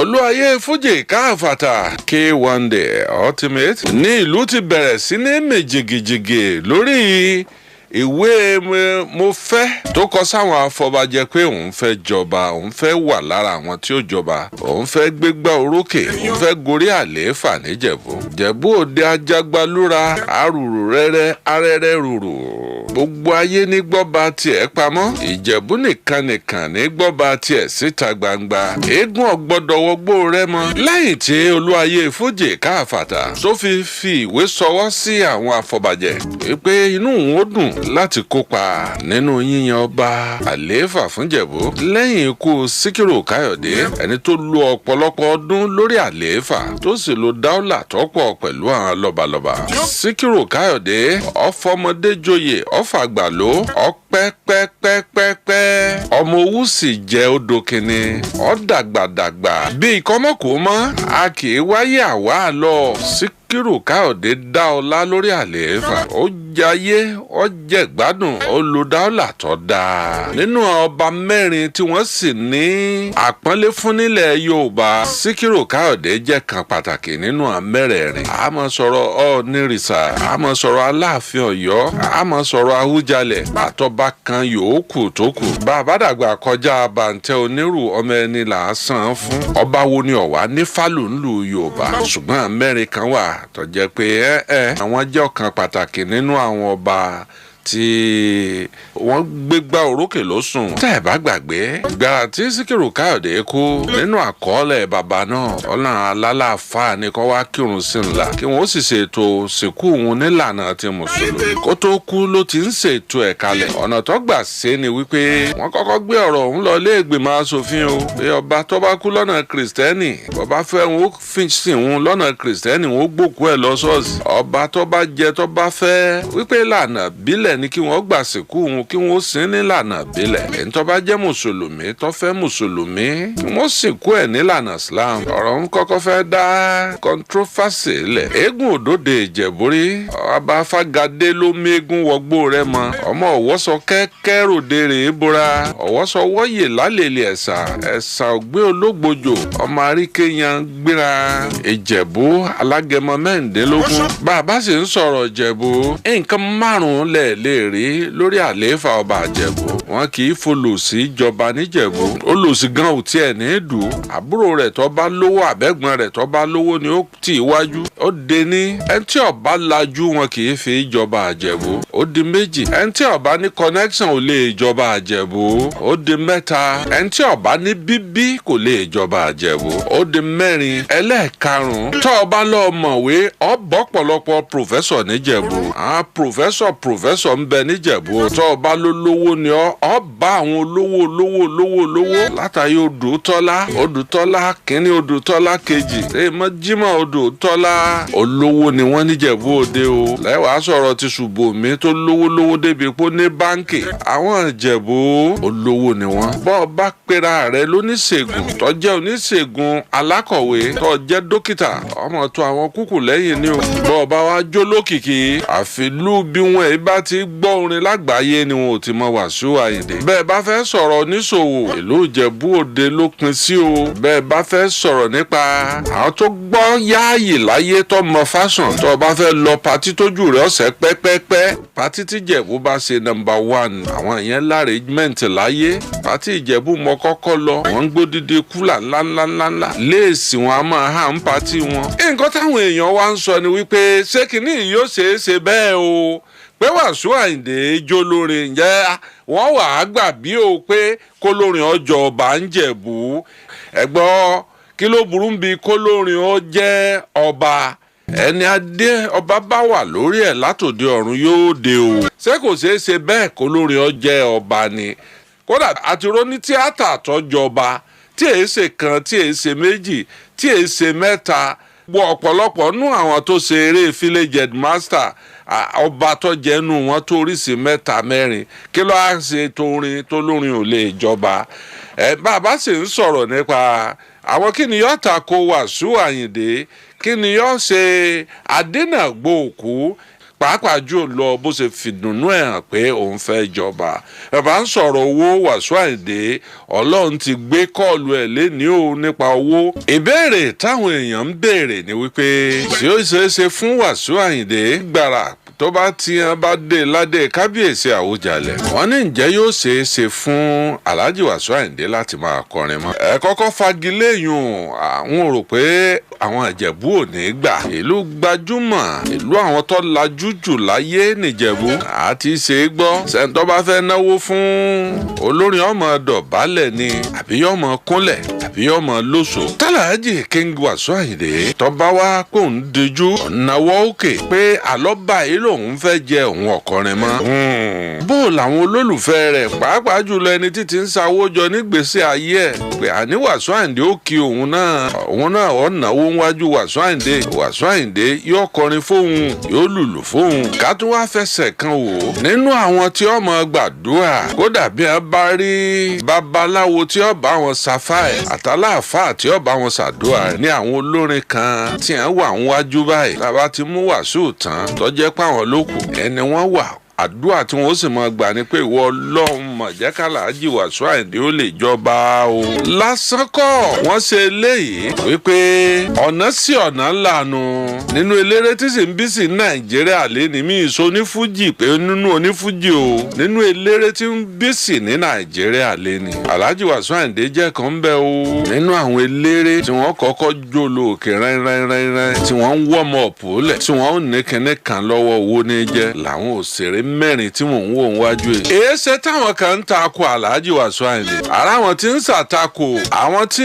olúayé fújì káfàtà K1 The Ultimate ní ìlú ti bẹ̀rẹ̀ sí ní mèjìgìjìgì lórí ìwé mo fẹ́ tó kọ sáwọn afọbajẹ pé òun fẹ́ jọba, òun fẹ́ wà lára àwọn tí ó jọba, òun fẹ́ gbégbá orókè, òun fẹ́ gorí àlééfà níjẹ̀bú. Jẹ̀bú Òde ajagbalúra arùrù rẹ́rẹ́ arẹ́rẹ́ rùrù. Gbogbo ayé ní gbọ́ba tiẹ̀ pamọ́, Ìjẹ̀bú nìkan ní gbọ́ba tiẹ̀ síta gbangba. Eégún ọ̀gbọ́dọ̀ wọgbó rẹ mọ́. Lẹ́yìn tí olúayé fújì káfàtà tó fi ìwé sọwọ́ sí àwọn afọbajẹ pé inú òun ó dùn láti kópa nínú yíyan ọba àlééfà fún Jẹ̀bú lẹ́yìn ikú Síkírù Káyọ̀dé, ẹni tó lo ọ̀pọ̀lọpọ̀ ọdún lórí àlééfà tó sì lo dáúlà tọ́pọ̀ pẹ̀lú àwọn lọ́balọ́ba. Síkírù Káyọ̀dé ọfọmọdé joyè ọfàgbàló ọpẹ́pẹ́pẹ́pẹ́ ọmọ Òwú sì jẹ́ odò kìíní ọ̀dàgbàdàgbà bí ìkọ́mọ́kò mọ́ a kì í wáyé àwa lọ. Síkírù Káyọ̀dé dá ọlá lórí àlééfà, ó jayé ó jẹ gbádùn, ó lo dáúlà tó dáa. Nínú ọba mẹ́rin tí wọ́n sì ní àpọ́nlé fún nílẹ̀ Yorùbá, Síkírù Káyọ̀dé jẹ́ kan pàtàkì nínú àmẹ́rẹ̀ẹ̀rin. A máa sọ̀rọ̀ Ọ̀nìrìṣà, a máa sọ̀rọ̀ Aláàfin Ọ̀yọ́, a máa sọ̀rọ̀ Awújalẹ̀ àtọba kan yòókù tó kù. Bàbá dàgbà kọjá bàǹtẹ́ onírù ọmọ ẹni là á san fún. Ọba wo ni ọ̀wá ní fálù ńlù Yorùbá, ṣùgbọ́n mẹ́rin kan wà tó jẹ́ pé àwọn jẹ́ ọ̀kan pàtàkì nínú àwọn ọba tí wọ́n gbégbá orókè lósùn. Tẹ́ ẹ̀ bá gbàgbé gbàrà tí Síkírù Káyọ̀dé kú, nínú àkọọ́lẹ̀ bàbá náà ọ̀nà alálàáfà ni kó wá kírun sí ńlá kí wọ́n sì ṣètò sìnkú òun nílànà ti mùsùlùmí. Kó tó kú ló ti ń ṣètò ẹ̀ kalẹ̀. Ọ̀nà tó gbà ṣe ni wípé wọ́n kọ́kọ́ gbé ọ̀rọ̀ òun lọ ilé ìgbìmọ̀ aṣòfin o pé ọba tó bá kú lọ́nà kìrìsìtẹ́nì, bọ́bá fẹ́ wọn ó fi sìn òun lọ́nà kìrìsìtẹ́nì, wọn ó gbòkú ẹ̀ lọ ṣọ́ọ̀ṣì. Ọba tó bá jẹ tó bá fẹ́ wípé lànà bílẹ̀ ni kí wọ́n gbà sìnkú òun, kí wọ́n sin nílànà bílẹ̀. Ẹni tó bá jẹ́ mùsùlùmí tó fẹ́ mùsùlùmí, kí wọ́n sìnkú ẹ̀ nílànà Islam. Ọ̀rọ̀ ń kọ́kọ́ fẹ́ dá controversy lẹ̀. Eégún òdòdó Ìjẹ̀búrí ọba Fágadé ló méégún wọgbó rẹ mọ. Ọmọ Ọ̀wọ́sọ kẹ́kẹ́ ròde rèé bora. Ọ̀wọ́sọ wọ́yè lálẹ́lẹ̀ ẹ̀sà ògbé ológbòjò. Ọmọ Aríkéyan gbéra. Ìjẹ̀bú alágẹmọ mẹ́rìndínlógún. Bàbá sì ń sọ̀rọ̀ Ìjẹ̀bú. Nǹkan márùn-ún lè rí lórí àlééfà ọba Ìjẹ̀bú. Wọn kì í folòsí jọba níjẹ̀bú. Olòsí gan ò tiẹ̀ ní dùn. Àbúrò rẹ̀ tó bá lówó àbẹ́gbọ́n rẹ̀ tó bá lówó ni ó tì í wájú. Ó de ní ẹni tí ọba lajú wọn kì í fi jọba Ìjẹ̀bú. Ó di méjì. Ẹni tí ọba ní connection ò lè jọba Ìjẹ̀bú. Ó di mẹ́ta. Ẹni tí ọba ní bíbí kò lè jọba Ìjẹ̀bú. Ó di mẹ́rin. Ẹlẹ́ẹ̀karùn-ún tó ọba lọ mọ̀wé ọ̀bọ̀ pọ̀lọpọ̀ professor níjẹ̀bú. Àwọn professor ń bẹ níjẹ̀bú. Tó ọba ló lówó ni ọ bá àwọn olówó látàrí Odùtọ́lá kínní Odùtọ́lá kejì èèmọ̀ Jímọ̀ Odùtọ́lá olówó ni wọ́n níjẹ̀bú Òde o. Lẹ́wàá sọ̀rọ̀ ti Ṣùbòmí tó lówó débi pé ní báńkì. Àwọn Ìjẹ̀bú olówó ni wọ́n. Bọ́ ọba pera rẹ̀ lóníṣègùn tó jẹ́ oníṣègùn alákọ̀wé tó jẹ́ dókítà, ọmọ tó àwọn kúkú lẹ́yìn ni o. Bọ́ ọba wa jó lókìkí àfìlú bí wọn èyí bá ti gbọ́ orin lágbàáyé ni wọn ò ti mọ Wàsíù Àyìndé. Bẹ́ẹ̀ bá fẹ́ sọ̀rọ̀ oníṣòwò, ìlú Ìjẹ̀bú Òde ló pin sí o. Bẹ́ẹ̀ bá fẹ́ sọ̀rọ̀ nípa àwọn tó gbọ́ yáàyè láyé tó mọ fashion, tó bá fẹ́ lọ patí tójú rẹ̀ ọ̀sẹ̀ pẹ́pẹ́pẹ́, patí tí Ìjẹ̀bú bá ṣe #1 àwọn ìyẹn l'arrangement láyé. Patí Ìjẹ̀bú mọ kọ́kọ́ lọ, wọ́n ń gbódìdí kúlà ńláńláńlá léèsì wọn a máa há ń patí wọn. Nǹkan táwọn èèyàn wá ń sọ ni wípé ṣé kìíní yìí yóò ṣe bẹ́ẹ̀ o pé Wàsíù Àyìndé jó lórin ǹjẹ́ wọ́n wà á gbà bí o pé kólórin ọjọ́ ọba ń Jẹ̀bú. Ẹ̀gbọ́n kí ló burú bí kólórin ó jẹ́ ọba? Ẹni adé ọba bá wà lórí ẹ̀ látòde ọ̀run yóò dé o. Ṣé kò ṣeé ṣe bẹ́ẹ̀ kólórin ó jẹ́ ọba ni? Kódà àti róní tíátà àtọ́jọba tí èé ṣe kan tí èé ṣe méjì tí èé ṣe mẹ́ta. Gbọ́ ọ̀pọ̀lọpọ̀ nú àwọn tó ṣe eré village headmaster ọba tó jẹ́nu wọn tó oríṣi mẹ́ta mẹ́rin kí ló á ṣe torin tó lórin ò lè jọba. Bàbá sì ń sọ̀rọ̀ nípa àwọn kí ni yóò tako Wàsíù Àyìndé, kí ni yóò ṣe adénàgbò òkú pàápàá jùlọ bó ṣe fìdùnnú ẹ̀ hàn pé òun fẹ́ jọba. bàbá ń sọ̀rọ̀ owó Wasiu Ayinde Ọlọ́run ti gbé kọ́ọ̀lù ẹ̀ léni o nípa owó. ìbéèrè táwọn èèyàn ń béèrè ni wípé tí ó ṣeéṣe fún Wasiu Ayinde gbàrà tó bá tiẹ̀ bá dé ládé kábíyèsí Àwùjalẹ̀ wọ́n ní ǹjẹ́ yóò ṣeé ṣe fún Alhaji Wasiu Ayinde láti máa kọrin mọ́. ẹ kọ́kọ́ fagilé yùn àwọn rò pé àwọn Ìjẹ̀bú ò ní gbà. ìlú gbajúmọ̀ ìlú àwọn tó lajú jù láyé nìjẹ̀bú àti ṣe é gbọ́. sẹ́ńtọ́ bá fẹ́ náwó fún olórin ọmọ dọ̀bálẹ̀ ni àbí yọmọ kúnlẹ̀ àbí yọmọ lóṣù. tálàájì King Wasiu Ayinde tó bá wá kó ń dijú náwó òkè pé àlọ́ báyìí lòun fẹ́ jẹ òun ọ̀kọrin mọ́. bó làwọn olólùfẹ́ rẹ̀ pàápàá jùlọ ẹni títí ń sawó jọ nígbèsè ayé ẹ̀ pé àní Wasiu Ayinde ó kí òun náà ọ̀ náwó níwájú Wasiu Ayinde. Wasiu Ayinde yóò kọrin fóun yóò lùlù fóun. ká tún wá fẹsẹ̀ kan wò nínú àwọn tí ó máa gbàdúrà kódà bí wọ́n bá rí babaláwo tí ó bá wọn ṣàfáì àtàláàfáà tí ó bá wọn ṣàdúrà ní àwọn olórin kan tí wọ́n wà níwájú báyìí. bàbá ti mú Wasiu tán tó jẹ́ pé àwọn lókù ẹni wọ́n wà àdúrà tí wọ́n sì máa gbà ní pé ìwọ Ọlọ́run mà jẹ́ k'Alhaji Wasiu Ayinde ó lè jọba o. lásán kọ́ wọ́n ṣe eléyìí wípé ọ̀nà sí ọ̀nà ńlanu nínú eléré tí sì ń bí sí Nàìjíríà lé ní mí ìṣó onífújì pé nínú onífújì o nínú eléré tí ń bí sí ní Nàìjíríà lé ní. Alhaji Wasiu Ayinde jẹ́ kan bẹ́ o nínú àwọn eléré tí wọ́n kọ́kọ́ jòlò òkè rẹ́rẹ́rẹ́rẹ́ tí wọ́n ń wọ́mọ̀ ọ̀pọ̀lẹ̀ tí wọ́n ń ní kinní kan lọ́wọ́ owó ní jẹ́ làwọn òṣèré mẹ́rin tí mò ń wò níwájú ẹ̀. èéṣe táwọn kan ń takò Alhaji Wasiu Ayinde ara wọn ti ń ṣàtakò àwọn tí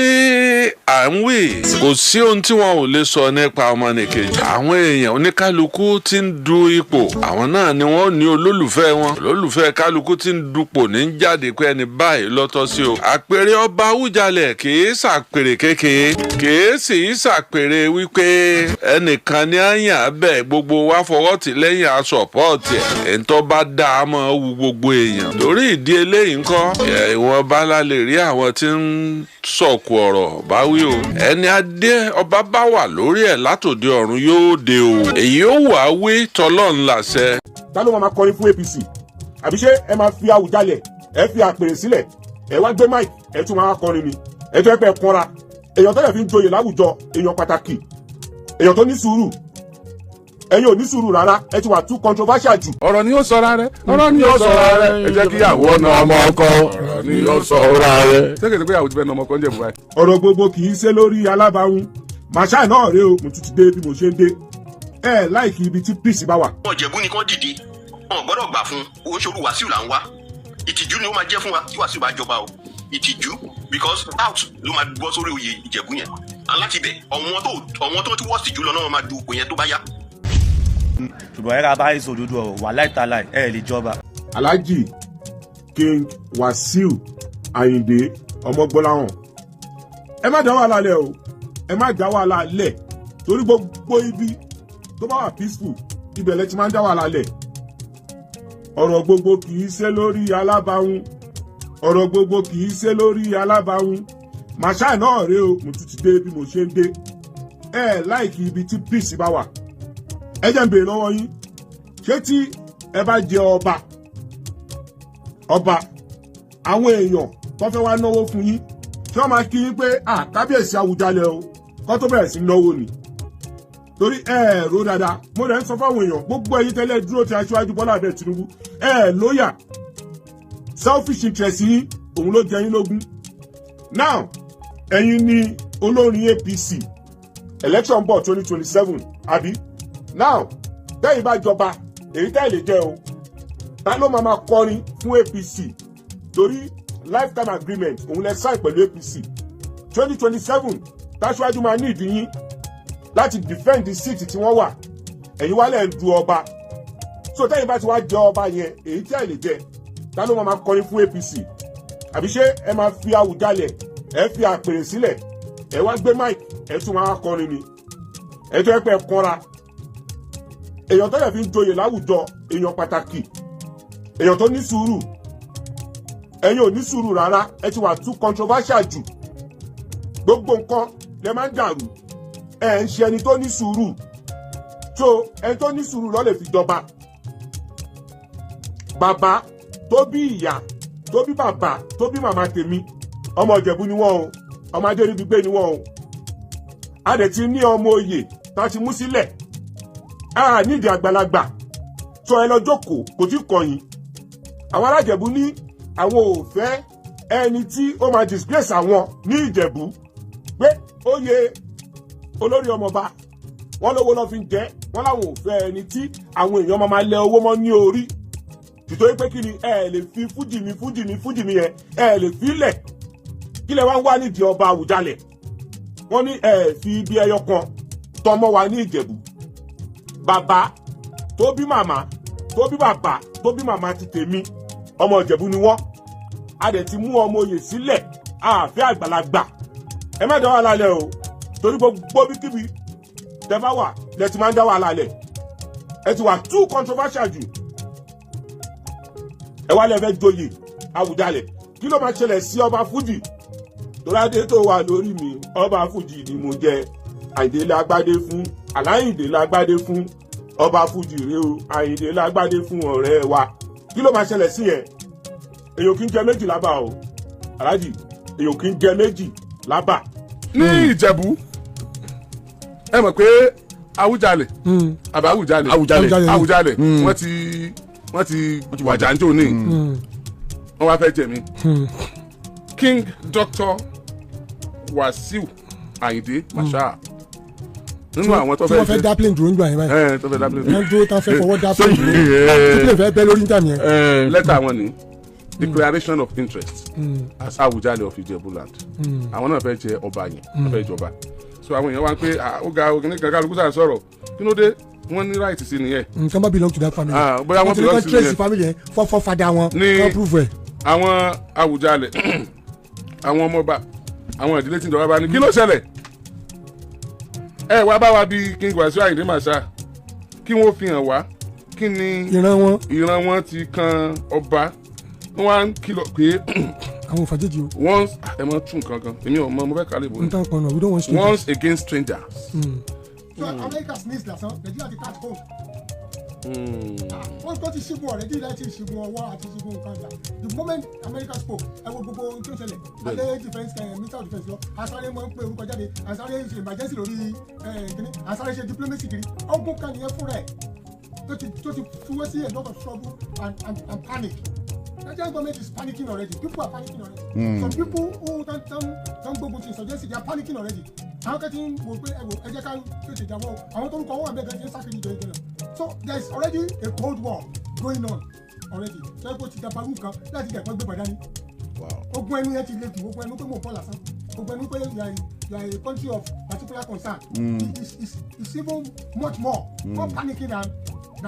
à ń wí kò sí ohun tí wọn ò lè sọ nípa ọmọnìkejì. àwọn èèyàn oníkálukú ti ń du ipò àwọn náà ni wọ́n ní olólùfẹ́ wọn olólùfẹ́ kálukú ti ń dupò ní jáde pé ẹni báyìí lọ́tọ̀ sí o. àpèrè ọba Awújalẹ̀ kìí ṣàpèrè kékeré kìí sì ṣàpèrè wípé ẹnìkan ní àyàn abẹ gbogbo wa fọwọ́ tì lẹ́yìn asọ̀pọ̀ọ̀tì ẹ̀ tó bá dá a mọ́ wu gbogbo èèyàn. torí ìdí eléyìí ńkọ́ ìwọ̀n bala lè rí àwọn tí ń sọ̀kù ọ̀rọ̀ báwí o. ẹni adé ọba bá wà lórí ẹ̀ látòdì ọ̀run yóò dé o. èyí ó wà wí tọ́lọ́run láṣẹ. ta ló máa kọrin fún APC àbí ṣé ẹ máa fi Awùjalẹ̀ ẹ fi àpèrè sílẹ̀ ẹ wá gbé mic ẹ tún máa kọrin ni ẹ tó ẹ pẹ́ kọ́ra èèyàn tó yẹ fi ń joyè láwùjọ èèyàn pàtàkì èèyàn tó ní sùúrù ẹ̀yin ò ní sùúrù rárá ẹ ti wà too controversial jù. ọ̀rọ̀ ni yóò sọra rẹ̀ ọ̀rọ̀ ni yóò sọra rẹ̀ ẹ jẹ́ kí ìyàwó ọ̀nà ọmọ ọkọ ọ̀rọ̀ ni yóò sọra rẹ̀. ṣégeṣe pé ìyàwó ti fẹ́ na ọmọ ọkọ ń jẹ̀ bùbá yìí. ọ̀rọ̀ gbogbo kì í ṣe lórí alábàáhùn màṣá náà rèé o mo tún ti dé bí mo ṣe ń dé ẹ láìkí ibi tí peace bá wà. Ìjẹ̀bú ni kán dìde wọn gbọ́dọ̀ gbà fún owó ṣòro Wasiu là ń wá ìtìjú ni ó máa jẹ́ fún wa tí Wasiu bá jọba o ìtìjú because out ló máa gbọ́ sórí oyè Ìjẹ̀bú yẹn aláti bẹ̀ ọ̀wọ́n tó ti wọ́ọ̀sì jùlọ náà máa du òpin yẹn tó bá yá. ṣùgbọ́n ẹ̀ka bá èso òdodo ọ̀rọ̀ wà láìtàláì ẹ̀ lè jọba. Alhaji King Wasiu Ayinde Ọmọgbọ́láhàn ẹ má dá wàhálà lẹ̀ o ẹ má dá wàhálà lẹ̀ torí gbogbo ibi tó bá wà peaceful ibẹ̀ lẹ ti máa ń dá wàhálà lẹ̀. ọ̀rọ̀ gbogbo kì í ṣe lórí alábàáhùn ọ̀rọ̀ gbogbo kì í ṣe lórí alábàáhùn màṣá náà rèé o mo tún ti dé bí mo ṣe ń dé ẹ láìkí ibi tí peace bá wà. ẹ jẹ́ ń béèrè lọ́wọ́ yín ṣé tí ẹ bá jẹ ọba àwọn èèyàn tó fẹ́ wá náwó fún yín tí wọ́n máa kí yín pé kábíyèsí Awùjalẹ̀ o kó tó bẹ̀rẹ̀ sí náwó ni torí rò dáadáa mo rẹ̀ ń sọ fáwọn èèyàn gbogbo ẹ̀yin tẹ́lẹ̀ dúró ti aṣíwájú Bọ́lá Ahmed Tinubu lóyà selfish interest yín òun ló jẹ yín lógún. now ẹ̀yin ni olórin APC election bọ̀ 2027 àbí now tẹ́yìn bá jọba èyí tẹ́ lè jẹ́ o ta ló máa kọrin fún APC torí lifetime agreement òun lẹ sign pẹ̀lú APC 2027 táṣíwájú máa ní ìdí yín láti defend the seat tí wọ́n wà ẹ̀yin wálẹ̀ ń du ọba so tẹ́yìn bá ti wá jẹ ọba yẹn èyí tẹ́ lè jẹ ta ló máa kọrin fún APC àbí ṣé ẹ máa fi Awùjalẹ̀ ẹ fi àpèrè sílẹ̀ ẹ wá gbé mic ẹ tún máa kọrin ni ẹ tó ẹ pẹ́ kọ́ra èèyàn tó yẹ fi ń joyè láwùjọ èèyàn pàtàkì èèyàn tó ní sùúrù ẹ̀yin ò ní sùúrù rárá ẹ ti wà too controversial jù gbogbo nǹkan lẹ máa ń dàrú ẹ ń ṣe ẹni tó ní sùúrù so ẹni tó ní sùúrù ló lè fi jọba. Bàbá tó bí ìyá tó bí bàbá tó bí màmá tèmi ọmọ Ìjẹ̀bú ni wọ́n o, ọmọ Adéríbigbé ni wọ́n o. A dẹ̀ ti ní ọmọ oyè tá ti mú sílẹ̀, a nídìí àgbàlagbà, so ẹ lọ jókòó kò tí kọ̀yìn. Àwọn ará Ìjẹ̀bú ní àwọn ò fẹ́ ẹni tí ó máa disgrace àwọn ní Ìjẹ̀bú pé oyè olórí ọmọọba wọ́n lówó lọ́ fi ń jẹ́, wọ́n láwọn ò fẹ́ ẹni tí àwọn èèyàn máa lẹ owó mọ́ ní orí. Tìtorí pé kí ni ẹ lè fi fújì mi yẹn ẹ lè fi lẹ̀, kí lẹ wá ń wá nídìí ọba Àwùjalẹ̀. Wọ́n ní ẹ fi ibi ẹyọ kan tọmọ wa ní Ìjẹ̀bú. Bàbá tó bí màmá tó bí bàbá tó bí màmá ti tèmi ọmọ Ìjẹ̀bú ni wọ́n. A dẹ̀ ti mú ọmọ oyè sílẹ̀, àfẹ́ àgbàlagbà. Ẹ má dá wà lálẹ́ o, torí gbogbo bíkíbi tẹ bá wà lẹ ti máa ń dá wà lálẹ́. Ẹ ti wà too controversial jù. Ẹ wá lẹ fẹ́ joyè Àwùjalẹ̀, kí ló máa ṣẹlẹ̀ sí ọba fújì? Tọ́ládé tó wà lórí mi, ọba fújì ni mo jẹ. Àyìndé lágbádé fún, Aláyìndé lágbádé fún, ọba fújì rèé o, Àyìndé lágbádé fún ọ̀rẹ́ wa. Kí ló máa ṣẹlẹ̀ sí yẹn? Èyàn kì í jẹ méjì lábà o, Aláàjì, èyàn kì í jẹ méjì lábà. Ní Ìjẹ̀bú ẹ mọ̀ pé Awujale àbí Awujale wọ́n ti wàjàǹjò ní wọ́n wá fẹ́ jẹ̀mí. King Dr. Wasiu Ayinde Marshal nínú àwọn tó fẹ́ dá plane dúró nígbà yẹn báyìí. tó fẹ́ dá plane wọ́n dúró tán fẹ́ fọwọ́ dá plane dúró tí plane fẹ́ bẹ́ lórí níta yẹn. lẹ́tà wọn ni declaration of interest as Awujale of Ijebu land. Àwọn náà fẹ́ jẹ ọba yẹn, wọ́n fẹ́ jọba. So àwọn èèyàn wá ń pé ó ga ògìní kankan kálukú sáà sọ̀rọ̀ kí ló dé wọ́n ní right sí nìyẹn. nǹkan bá belong to that family. bóyá wọ́n belong sí nìyẹn. trace family yẹn fọ́fọ́ fada wọn kọ́ prove ẹ̀. Àwọn Awujale àwọn ọmọọba àwọn ìdílé tí ìjọba bá ní kí ló ṣẹlẹ̀ ẹ wá bá wa bí King Wasiu Ayinde Marshal kí wọ́n fi hàn wá kí ni ìran wọn ti kan ọba wọ́n wá ń kìlọ̀ pé àwọn òfàjèjì o. once ẹ mọ tún kankan èmi ò mọ mo fẹ́ kálí ìbò. n tán kan náà we don't want strangers. once against strangers. so America sneeze lasan Nigeria ti catch cold. wọ́n tó ti ṣígun ọ̀rẹ́dì láti ṣígun ọwọ́ àti ṣígun nǹkan ìjà the moment America spoke ẹ wo gbogbo ohun tó ń ṣẹlẹ̀ alẹ́ defence minister of defence lọ asáré máa ń pè orúkọ jáde asáré ṣe emergency lórí kíní asáré ṣe diplomacy kiri ọgbọ́n kan nìyẹn fúnra ẹ̀ tó ti fúwé sí a lot of trouble and panic. Nigerian government is panicking already. People are panicking already. Some people who don't go to insurgency, they are panicking already. Àwọn kan ti ń wò pé ẹ jẹ́ ká tètè jáwọ́ àwọn tó ń kọ́ wọ́n àbẹ̀ gan-an sákìrì jọ ìjọba. So there is already a cold war going on already. So ẹ kò ti dàpọ̀ arúgbó kan láti dẹ̀ kọ́ gbé bàdá ní. Ogun ẹnu yẹn ti le jù, ogun ẹnu pé mò ń bọ̀ lásán. Ogun ẹnu pé you are a country of particular concern. It's even much more panicking than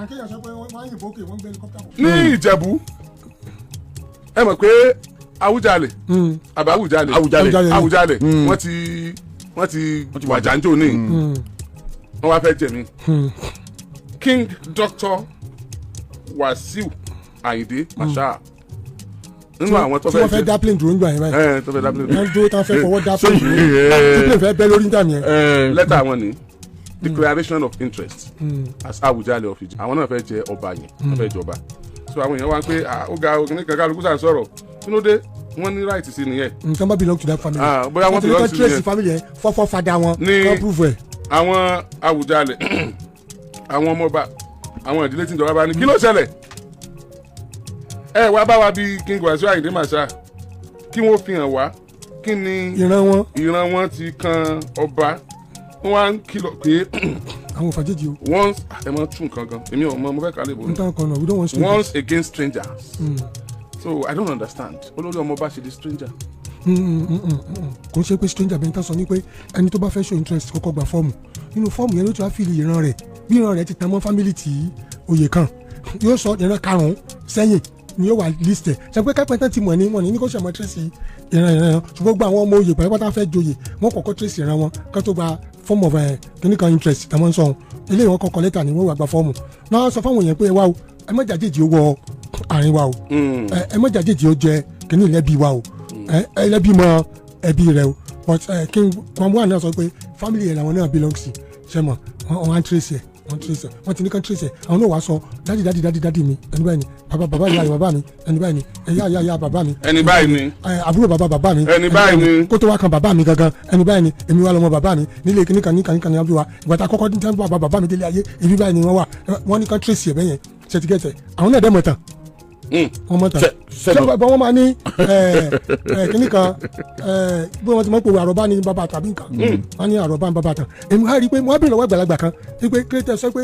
kéèyàn sọ pé wọ́n yìnbọn òkè wọ́n gbé helicopter bọ̀. Ní Ìjẹ̀bú ẹ mọ̀ pé Awujale àbí Awujale wọ́n ti wàjàǹjò ní wọ́n wá fẹ́ jẹ̀mí. King Dr. Wasiu Ayinde Marshal nínú àwọn tó fẹ́ dá plane dúró nígbà yẹn báyìí. tó fẹ́ dá plane. wọ́n dúró tán fẹ́ fọwọ́ dá plane dúró tí plane fẹ́ bẹ́ lórí níta yẹn. lẹ́tà wọn ni declaration of interest as Awujale of Ijebu. Àwọn náà fẹ́ jẹ ọba yẹn, wọ́n fẹ́ jọba. So àwọn èèyàn wá ń pé ó ga ògìní kankan kálukú sáà sọ̀rọ̀ kí ló dé wọ́n ní right sí nìyẹn. nǹkan bá belong to that family. bóyá wọ́n belong sí nìyẹn. trace family yẹn fọ́fọ́ fada wọn kọ́ prove ẹ̀. Àwọn Awujale àwọn ọmọọba àwọn ìdílé tí ìjọba bá ní kí ló ṣẹlẹ̀ ẹ wá bá wa bí King Wasiu Ayinde Marshal kí wọ́n fi hàn wá kí ni ìran wọn ti kan ọba wọ́n wá ń kìlọ̀ pé àwọn òfàjèjì o. once ẹ mọ tún kankan èmi ò mọ mo fẹ́ kálí ìbò. n tán kan náà we don't want strangers. once against strangers. So I don't understand olórí ọmọọba ṣe di stranger. kò ń ṣe pé stranger bẹ́ẹ̀ ń tán sọ ní pé ẹni tó bá fẹ́ show interest kọ́kọ́ gba fọ́ọ̀mù nínú fọ́ọ̀mù yẹn ló ti wá fìlì ìran rẹ̀ bí ìran rẹ̀ ti tan mọ́ family tí oyè kan yóò sọ ìran karùn-ún sẹ́yìn ni yóò wà list ẹ̀ ṣe pé kápẹ́ntàn ti mọ̀ ní kó ṣe àmọ́ tracy ìran ṣùgbọ́n gba àwọn ọmọ oyè pàápàá fẹ́ joyè wọ́n kọ́kọ́ tracy ìran wọn ká tó gba form of clinical interest tàwọn sọ̀hún eléyìí wọn kọ́kọ́ lẹ́tà ni wọ́n wà gba fọ́ọ̀mù náà sọ fáwọn èèyàn pé ẹ wá o ẹ má jàjèjì ó wọ àárín wa o ẹ má jàjèjì ó jẹ kíní ìlẹ́bí wa o ẹlẹ́bí mọ ẹbí rẹ o but King Kwamboa náà sọ pé family ẹ̀ làwọn náà belong sí ṣe mọ̀ wọ́n á tracy ẹ̀ wọ́n ti ní kán trace ẹ̀ àwọn náà wàá sọ dádì mi ẹni báyìí ni bàbá ìyá bàbá mi ẹni báyìí ni ìyá bàbá mi ẹni báyìí ni àbúrò bàbá mi ẹni báyìí ni kó tó wá kan bàbá mi gangan ẹni báyìí ni èmi wà lọ́mọ bàbá mi nílé kíníkan ní abúlé wa ìgbà tá a kọ́kọ́ ní bàbá mi délé ayé ibi báyìí ni wọ́n wà wọ́n ní kán trace ẹ̀ bẹ́yẹn ṣètìgẹ́tẹ̀ àwọn náà dẹ́ mọ̀ tán wọ́n mọ̀ tán ṣé wọ́n máa ní kíníkan bí wọ́n ti mọ̀ pé àròbá ni bàbá tàbí nǹkan wọ́n ní àròbá ni bàbá tán èmi wá rí i pé mo wá bèèrè lọ́wọ́ àgbàlagbà kan wípé kílẹ̀tẹ̀ sọ pé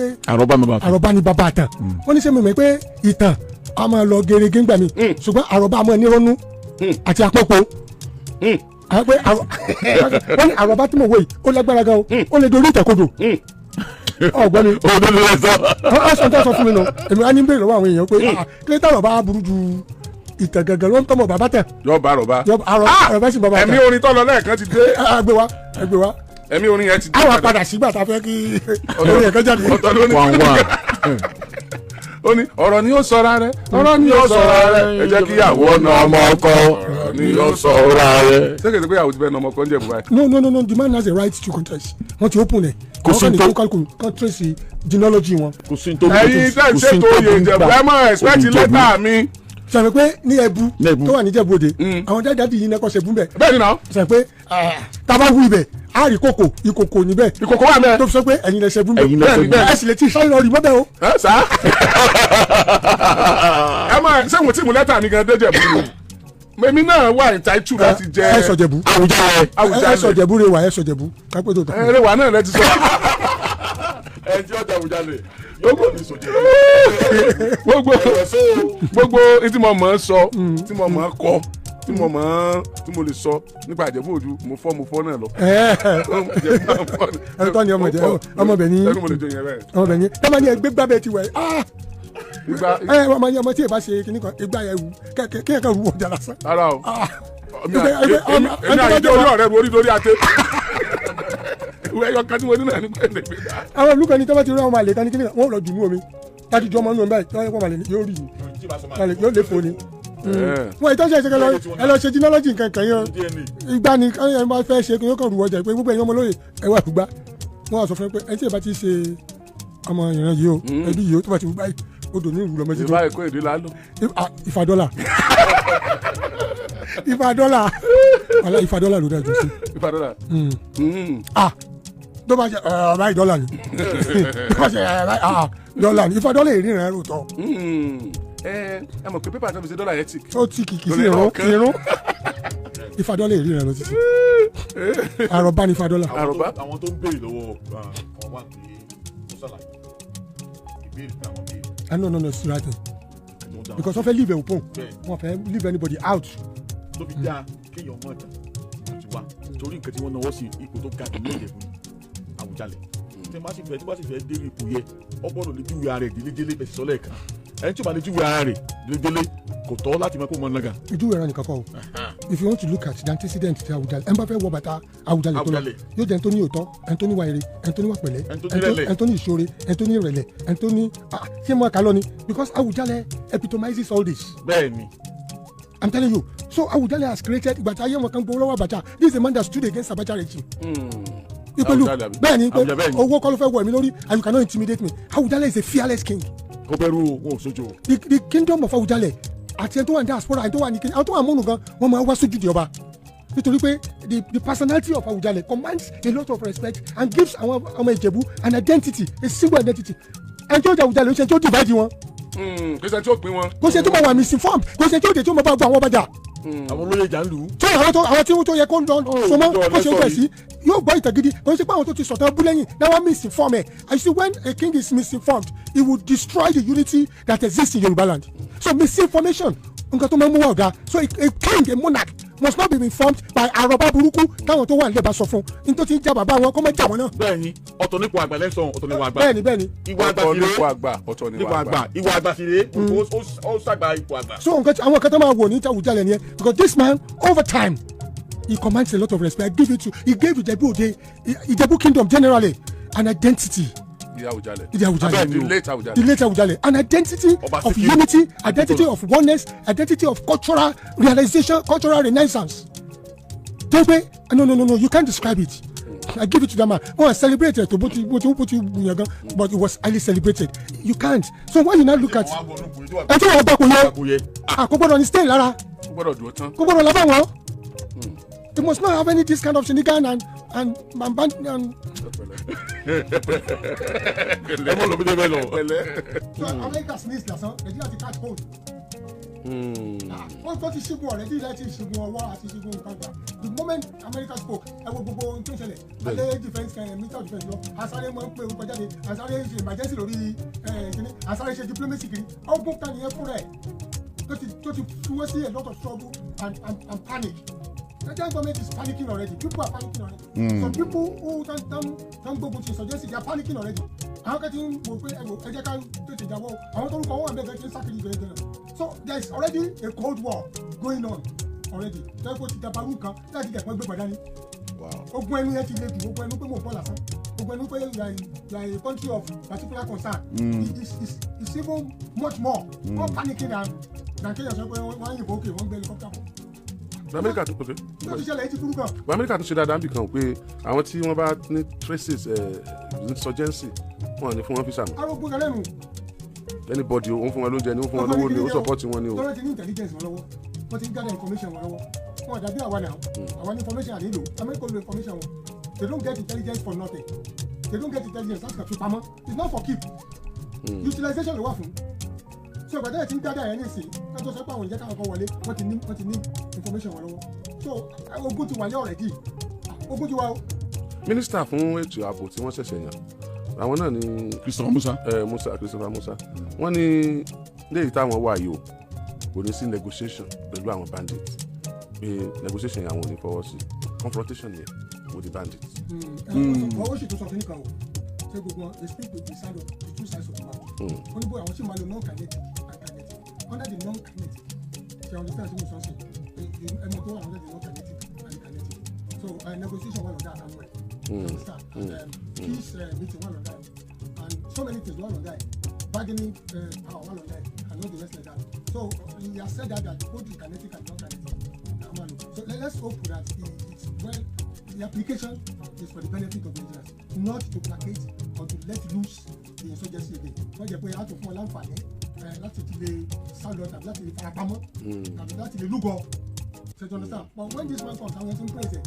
àròbá ni bàbá tán wọ́n ní sẹ́ mi mọ̀ pé ìtàn a máa lọ gerege ńgbà mi ṣùgbọ́n àròbá a máa nírọ́nú àti àpọ̀pọ̀ wọ́n ní àròbá tí mo wò yìí ó lágbára gan o ó lè dorí ìtẹ̀kodò ọgbọ́n mi ọsàn tó sọ fún mi nù èmi wá ní bèrè lọ́wọ́ àwọn èèyàn pé kílẹ̀tẹ̀ àròbá burú ju ìtàn gẹ́gẹ́ ló ń tọmọ bàbá tẹ. yọ bá àròbá àròbá sì bàbá tẹ. ẹ̀mí orin tọ́lọ lẹ́ẹ̀kan ti dé. ẹgbẹ́ wa. ẹ̀mí orin yẹn ti dé. àwọn padà sígbà tá a fẹ́ kí orin yẹn kẹjáde. ó ní ọ̀rọ̀ ni yóò sọra rẹ̀ ọ̀rọ̀ ni yóò sọra rẹ̀ ẹ jẹ́ kí ìyàwó ọ̀nà ọmọ ọkọ ọ̀rọ̀ ni yóò sọra rẹ̀. ṣé kìí ṣe pé ìyàwó ti fẹ́ na ọmọ ọkọ ń jẹ̀ bùbá. no the man has a right to contest wọ́n ti open ẹ̀ kò sí tó kan trace genealogy wọn. kò sí tó ẹ̀yin tẹ́ ń ṣètò oyè ìjẹ̀bù ẹ mọ̀ expect lẹ́tà mi. sọ pé ní ẹbu tó wà ní Ìjẹ̀bú Òde àwọn dáadáa yìí nẹkọ ṣẹbù bẹ. bẹ́ẹ̀ni náà. sọ pé tábà wú ibẹ̀ a rí ìkòkò níbẹ̀. ìkòkò wà mẹ. tó fi sọ pé ẹ̀yin lẹ ṣẹbù bẹ. bẹ́ẹ̀ni ẹ sì lè ti sáré lọ rí mọbẹ o. ẹ sá. ẹ máa sẹ́wọ̀n tí mo lẹ́tà mi gan dé Ìjẹ̀bú ni èmi náà wà entitled láti jẹ. ẹ sọ Ìjẹ̀bú ẹ sọ Ìjẹ̀bú rẹ wà ẹ sọ Ìjẹ̀bú kápẹ́ tó tán. ẹ rẹ wà náà lẹ ti sọ. ẹ tí ọjà Awujale gbogbo tí mo mọ̀ ọ́ sọ tí mo mọ̀ ọ́ kọ tí mo lè sọ nípa Ìjẹ̀bú Òdu mo fọ́ náà lọ. ẹ tọ́ ni ọmọbẹ̀ ní tọ́mọ ní ẹgbẹ́ gbábẹ́ ti wẹ̀ ọmọ tí ì bá ṣe kíní kan ìgbà yẹn wù kí ẹ kàn wù ọjà lásán. ara o èmi àyíjọ orí ọ̀rẹ́ mi orí lórí àtẹ ìwé ẹyọ kan tí mo ní náà ní pẹ́ẹ́lẹ́ gbé dá. àwọn olùkọ́ ni tọ́wọ́ ti rí ọmọ àlè kan ní kíní kan wọ́n lọ jù nú omi láti jọ ọmọ nínú omi báyìí tọ́wọ́ ẹ̀kọ́ àlè yóò rí yóò lè fò ní. wọ́n ìtọ́jú ẹ̀ṣẹ̀ ẹ lọ ṣe genealogy nǹkan kan yẹn ìgbà ni ẹ máa fẹ́ ṣe yóò kàn rú ọjà pé gbogbo ẹ̀yin ọmọ lóye ẹ wà gbá wọ́n wá sọ fún ẹ pé ẹ tí ẹ bá ti ṣe ọmọ ìran yìí o ẹbí yìí o tó bá ti wú báyìí odò ní ìlú lọmọ ìfà ẹ̀kọ́ èdè lálọ́. ìfàdọ́là ìfàdọ́là ló dájú sí. ìfàdọ́là. tó bá ṣe báyìí dọ́là ni tó bá ṣe dọ́là ni ìfàdọ́là èrè rẹ̀ rò tọ́. ẹ mọ̀ pé pépà tó fi ṣe dọ́là yẹn tì. ó ti kìkì sí irun ìfàdọ́là èrè rẹ̀ lọ títí àròbá ni ìfàdọ́là. àròbá. àwọn tó ń béèrè lọ́wọ́ kan wà pé ó ṣàlàyé ìbéèrè pé àwọn béèrè. No, it's right because wọ́n fẹ́ leave open wọ́n fẹ́ leave anybody out. tó fi dáa kéèyàn mọ̀ ọ̀dà tó ti wá torí nǹkan tí wọ́n náwó sí ipò tó ga jù ní Ìjẹ̀bú Awujale tí wọ́n bá sì fẹ́ dé ipò yẹ ọgbọ́dọ̀ lè júwe ara rẹ̀ délé bẹ́ẹ̀ sọ́lẹ̀ kan ẹni tí ó bá lè júwe ara rẹ̀ délé kò tọ́ láti mọ̀ pé mọ̀ nága. ìjúwe ara nìkan kọ́ o if you want to look at the antecedent ti Awujale ẹ bá fẹ́ wọ bàtà Awujale tó lọ yóò jẹ́ ẹni tó ní òótọ́ ẹni tó ní wà èrè ẹni tó ní wà pẹ̀lẹ́ ẹni tó ní ìṣoore ẹni tó ní ìrẹ̀lẹ̀ ẹni tó ní ṣé mo kà lọ ni because Awujale epitomizes all this. bẹ́ẹ̀ni. I'm telling you so Awujale has created ìgbà tí ayé wọn kan gbowó lọ́wọ́ Abacha this is a man that stood against Abacha regime. ìpelu bẹ́ẹ̀ni pé owó kọ́ ló fẹ́ wọ̀ mí lórí and you cannot intimidate me Awujale is a fearless king. kò bẹ̀rù wọn ò sojo. the kingdom of Awujale àti ẹni tó wà ní diaspora ẹni tó wà ní kíni àwọn tó wà múnú gan wọ́n máa wá sójú di ọba nítorí pé the personality of Awujale commands a lot of respect and gives àwọn ọmọ Ìjẹ̀bú an identity a single identity ẹni tó jẹ Awujale ó ṣe tó divide wọn. kò ṣe tí ó pín wọn. kò ṣe tó máa wà misinformed kò ṣe tó máa bá gbọ́ àwọn ọba jà. àwọn olóyè jà ń lù ú. tó àwọn tí wọ́n tó yẹ kó lọ sọmọ kó ṣe gbẹ̀ sí yóò gbọ́ ìtàn gidi kò ṣe pé àwọn tó ti sọ̀tàn bú lẹ́yìn náà wọ́n misinform ẹ̀ I see when a king is misinformed he will destroy the unity that exists in Yoruba land so misinformation nǹkan tó máa ń mú wà ọ̀gá so a king a monarch must not be informed by àròbá burúkú táwọn tó wà nílẹ̀ bá sọ fún ní tó ti ń já bàbá wọn kó má jà wọn náà. bẹ́ẹ̀ni ọ̀tọ̀ nípò àgbà lẹ́sàn ọ̀tọ̀ nípò àgbà. bẹ́ẹ̀ni. ìwà àgbà sí rèé ọ̀tọ̀ nípò àgbà. ìwà àgbà sí rèé ó ṣàgbà ipò àgbà. so àwọn kan tó máa wò ní Awujale nìyẹn because this man over time he commands a lot of respect he gave Ijebu Òde Ijebu kingdom generally an identity. The Awujale. The late Awujale. An identity of unity, identity of oneness, identity of cultural realization, cultural renaissance. No, you can't describe it. I give it to that man. Oh, celebrated to but it was highly celebrated. You can't. So when you now look at I think I'm back with you. Stay Lara. You must not have any this kind of shindigan and so America sneeze last night. They didn't catch cold. Wọ́n tó ti ṣígun ọ̀rẹ́dì láti ṣígun ọwọ́ àti ṣígun nǹkan. The moment America spoke, ẹ wo gbogbo tó ń ṣẹlẹ̀. Alẹ́ defence minister of defence lọ, asáré máa ń pè orúkọ jáde, asáré ṣe emergency lórí kíní, asáré ṣe diplomacy kiri. Ọgbọ́n kan nìyẹn fún rẹ̀ tó ti fúwọ́ sí a lot of trouble and panic. The government is panicking already. People are panicking already. Some people who don't go to insurgency, they are panicking already. How can you so there is already a cold war going on already. Wow. You are a country of particular concern. It's even much more panicking than Kenya. America tó pèsè. America tó ṣe dáadáa níbi kan pé àwọn tí wọ́n bá ní traces insurgency wọ́n ní fún wọn fisa mọ́. Anybody ó ń fún wọn lóúnjẹ ni ó ń fún wọn lówó ni ó support wọn ni o. Lọ́rọ̀ ti ní intelligence wọn lọ́wọ́ wọ́n ti ń gather information wọn lọ́wọ́ wọn dàbí àwa náà àwọn information ànílò America lo information wọn. They don't get intelligence for nothing. They don't get intelligence láti kàtó pamọ́. It's not for keep. Utilization ló wà fún. So by the time gather any say that just happen when you can go wọlé what you need information wọn lọ́wọ́. So ogun ti wà already. Ogun ti wà o. Minister fún ètò ààbò tí wọ́n ṣẹ̀ṣẹ̀ yàn àwọn náà ni Christopher Musa wọ́n ní léyìí táwọn wà yìí o kò ní sí negotiation pẹ̀lú àwọn bandits pé negotiation yẹn àwọn ò ní fọwọ́ sí confrontation yẹn with the bandits. Ọwọ́ sì tó sọ fún nìkan o ṣé gbogbo they speak with the two sides of the mouth. Wọ́n ní bóyá àwọn sì máa lo non-kinetic and kinetic under the non-kinetic ṣe àwọn ìfẹ́ àti mo sọ sí ẹnu tó wà under the non-kinetic and kinetic so negotiation wà lọ́dọ̀ àtàwọn ẹ̀ peace meeting wà lọ́dọ̀ ẹ̀ and so many things wà lọ́dọ̀ ẹ̀ bargaining power wà lọ́dọ̀ ẹ̀ and no the rest like that so he has said that both the kinetic and non-kinetic so let's hope that it's well the application is for the benefit of Nigerians not to placate or to let loose the insurgency again wọ́n jẹ́ pé a tó fún ọ láǹfààní láti ti lè sáwọ́ tàbí láti lè farapamọ́ tàbí láti lè lúgọ so you understand but when this man comes àwọn ẹni tó ń praise it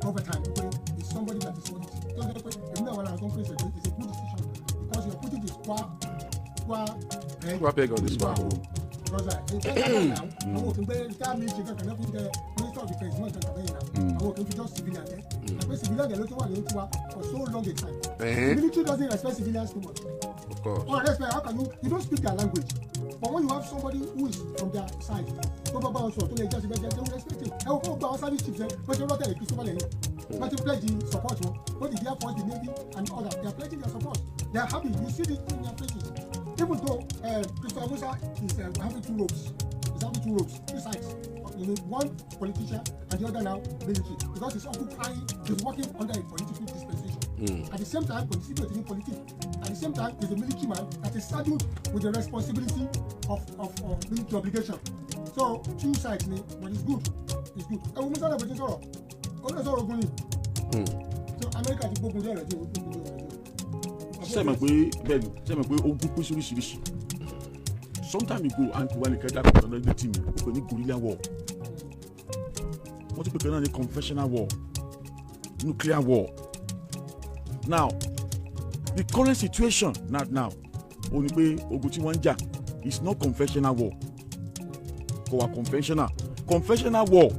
over time okay it's somebody that is worthy tó ń jẹ́ pé èmi náà wà lára tó ń praise it it's a good decision because your putting this peg on this one. Because àwọn òfin pé ká mi ṣe kankan náà fún jẹ minister of defence náà kankan bẹ́yìn náà àwọn òfin fi just civilian jẹ àpé civilian jẹ ló tó wà lórí tiwa for so long a time the military doesn't respect civilians too much. Of course. Oh, respect how can you don't speak their language but when you have somebody who is from their side tó bá bá wọn sọ̀rọ̀ tó lè jẹ́ síbẹ̀ jẹ́ they will respect him ẹ wò fún gba àwọn service chiefs ẹ pé ṣe rọ́tẹ̀lẹ̀ Christopher lẹ́yìn wọ́n ti pledge support wọn both the Air Force the Navy and others they are pledging their support they are happy you see this in their faces even though Christopher Musa is having two sides you know one politician and the other now military because he's occupying he's working under a political dispensation at the same time constituting politics at the same time he's a military man that is saddled with the responsibility of military obligation so two sides ni but it's good ẹ wo Musa náà bẹ ti sọ̀rọ̀ ó lè sọ̀rọ̀ ogun ni so America ti gbógun dé ọ̀rẹ́ tí ó gbógun dé ọ̀rẹ́ tí ó. sẹ́mi pé bẹ́ẹ̀ ni sẹ́mi pé ogun pín oríṣiríṣi sometime ago àǹtí wa nìkan dákọ̀ ọ̀nà ilé tì mí ó pè ní guerrilla war wọ́n ti pè kan náà ní conventional war nuclear war now the current situation now ó ní pé ogun tí wọ́n ń jà is not conventional war kò wá conventional war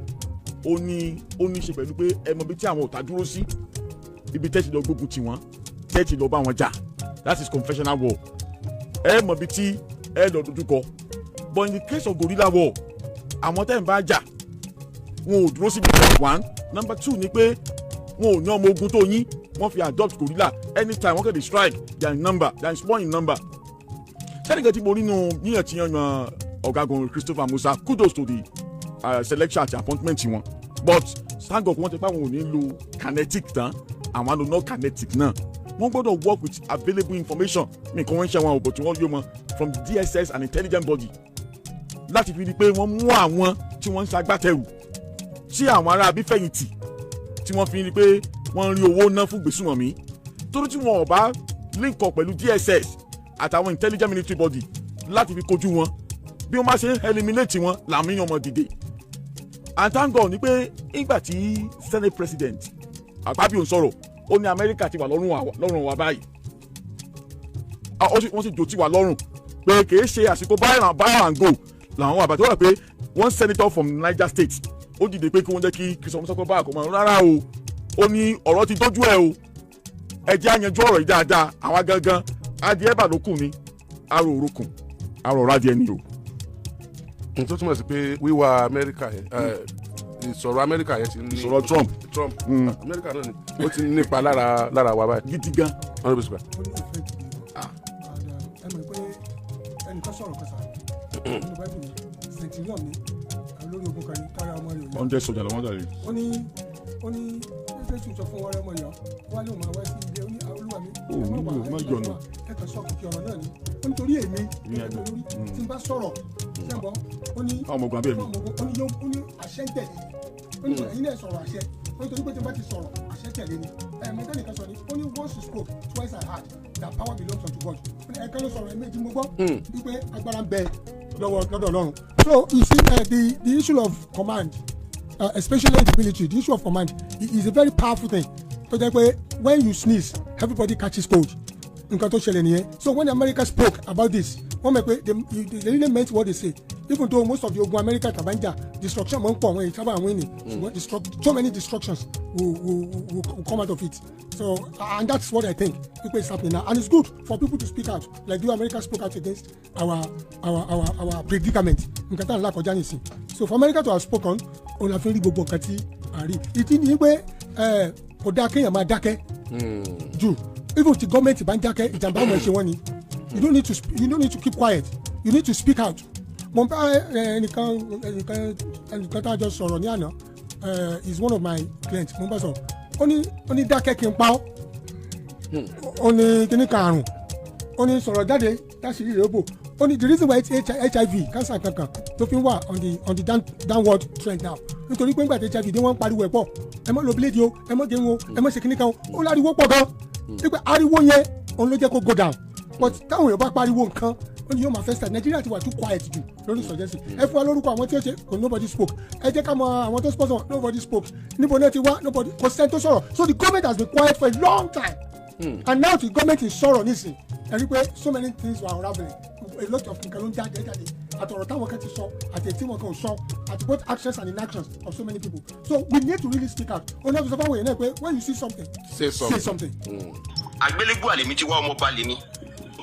ó ní ṣe pẹ̀lú pé ẹ mọ̀ bí tí àwọn ọ̀tá dúró sí ibi tẹ́sí lọ gbógun tí wọ́n tẹ́sí lọ bá wọn jà that is conventional war ẹ mọ̀ bí tí ẹ lọ dojúkọ but in the case of guerrilla war àwọn tẹ́ ń bá jà wọn ò dúró síbi one number two ni pé wọn ò ní ọmọ ogun tó yín wọ́n fi adopt guerrilla anytime wọ́n kàn dey strike they are in number they are small in number sẹ́nìkan tí mo rí nu yíyan tí yan ọ̀gágun Christopher Musa kudos to the selection àti appointment wọn but thank God wọ́n ti pa wọn ò ní lo kinetic tán àwọn àlọ́ non kinetic náà wọ́n gbọ́dọ̀ work with available information ní convention wọn but wọ́n yóò mọ from the DSS and intelligence body láti fi di pé wọ́n mú àwọn tí wọ́n ń ṣagbátẹrù tí àwọn ará abífẹ̀yìntì tí wọ́n fi ní pé wọ́n rí owó ná fún gbèsùmọ̀mí torí tí wọn ò bá link up pẹ̀lú DSS àtàwọn intelligence military body láti fi kojú wọn bí wọ́n bá ṣe ń eliminate wọn làmì ọmọ dìde and thank God ni pé nígbà tí Senate President Akpabio ń sọ̀rọ̀ ó ní Amẹ́ríkà ti wà lọ́rùn wa báyìí wọ́n sì jò tí wà lọ́rùn pé kì í ṣe àsìkò buy and go làwọn àbàtì wọ́n rà pé one senator from Niger State ó dìde pé kí wọ́n jẹ́ kí Christian Musa bá àkọ́mọ́ rárá o ó ní ọ̀rọ̀ ti dójú ẹ̀ o ẹ jẹ́ àyànjú ọ̀rọ̀ yìí dáadáa àwa gangan adìẹ bà ló kù ni arò òrukùn arò ọ̀rọ̀ adìẹ ni o. n tó túmọ̀ sí pé wíwá Amẹ́ríkà yẹn ìsọ̀rọ̀ Amẹ́ríkà yẹn ti ní ìsọ̀rọ̀ Trump Amẹ́ríkà náà ni ó ti nípa lára wa báyìí. gidi gan. wọ́n ló bẹ̀ sùpà. ẹ mọ̀ pé ẹnìkan sọ̀rọ̀ kan sá nínú báyìí ni centurion ni olórí ogun kan ní kára ọmọ rẹ̀ yọ. 100 sójà lọ́wọ́ dàrí. ó ní jésù sọ fún ọ̀rẹ́ ọmọ yọ wá lóun máa wá sí ilé ó ní olúwa mi ẹ má yọ̀nà ẹ kàn sọ kìkì ọ̀rọ̀ náà ni ó nítorí èmi ẹgbẹ́ lórí tí n bá sọ̀rọ̀ ṣẹ́bọ̀ ó ní àṣẹ ń tẹ̀lé ó ní ẹ̀yin náà sọ̀rọ̀ àṣẹ ó nítorí pé tí n bá ti sọ̀rọ̀ àṣẹ tẹ̀lé ni mẹ́tẹ́nì kan sọ ni ó ní once you spoke twice I heard that power belongs unto God ó ní ẹ̀ka ló sọ̀rọ̀ ẹ̀mẹ́jì mo gbọ́ wípé agbára ń bẹ lọ́dọ̀ Ọlọ́run. So you see the issue of command especially in the military the issue of command is a very powerful thing tó jẹ́ pé when you sneeze everybody catches cold nǹkan tó ṣẹlẹ̀ nìyẹn. So when America spoke about this wọ́n mọ̀ pé they really meant what they say even though most of the ogun America tabanja destruction mọ̀ ń pọ̀ wọ́n sábà wọ́n ní ṣùgbọ́n so many destructions will come out of it. So and that's what I think people is happening now and it's good for people to speak out like the America spoke out against our predicament nǹkan tá à ń là kọjá nìsín. So for America to have spoken òun la fi rí gbogbo nǹkan tí a rí ìdí ni pé kò dáa kéèyàn máa dákẹ́ jù even tí gọ́ọ̀mẹ̀ntì bá ń dákẹ́ ìjàmbá ọmọ ẹ̀ṣẹ̀ wọn ni you don't need to keep quiet you need to speak out. Mo bá ẹnìkan tá a jọ sọ̀rọ̀ ní àná is one of my clients mo bá sọ̀rọ̀ ó ní dákẹ́ kí n pa ọ́ ó ní kíní karùn-ún ó ní sọ̀rọ̀ jáde láṣìírí rẹ̀ ó bò ó ní the reason why HIV cancer kankan tó fi ń wà on the downward trend now nítorí pé nígbà tí HIV dé wọ́n ń pariwo ẹ̀ pọ̀ ẹ má lo bíléèdì o ẹ má gẹ̀rún o ẹ má ṣe kíní kan o ó láriwo pọ̀ gan nígbà ariwo yẹn òun ló jẹ́ kó go down but táwọn èèyàn bá pariwo nǹkan ó ní yóò máa fẹ́ start Nigeria ti wà too quiet jù lórí ìsọjẹ́sì ẹ fún wa lórúkọ àwọn tí ó ṣe kò nobody spoke ẹ jẹ́ ká mọ àwọn tó sponsor nobody spoke níbo náà ti wá nobody kò sẹ́ni tó sọ̀rọ̀ so the government has been quiet for a long time and now the government is sọ̀rọ̀ nísìn ẹ rí pé so many things were unraveling a lot of nǹkan ló ń jáde àtọ̀rọ̀ táwọn kan ti sọ àti ètí wọn kan ò sọ àti both actions and inactions of so many people so we need to really speak out ó náà fi sọ fáwọn èèyàn náà pé when you see something say something. àgbélébùú àlèmí ti wá ọmọ balẹ̀ ni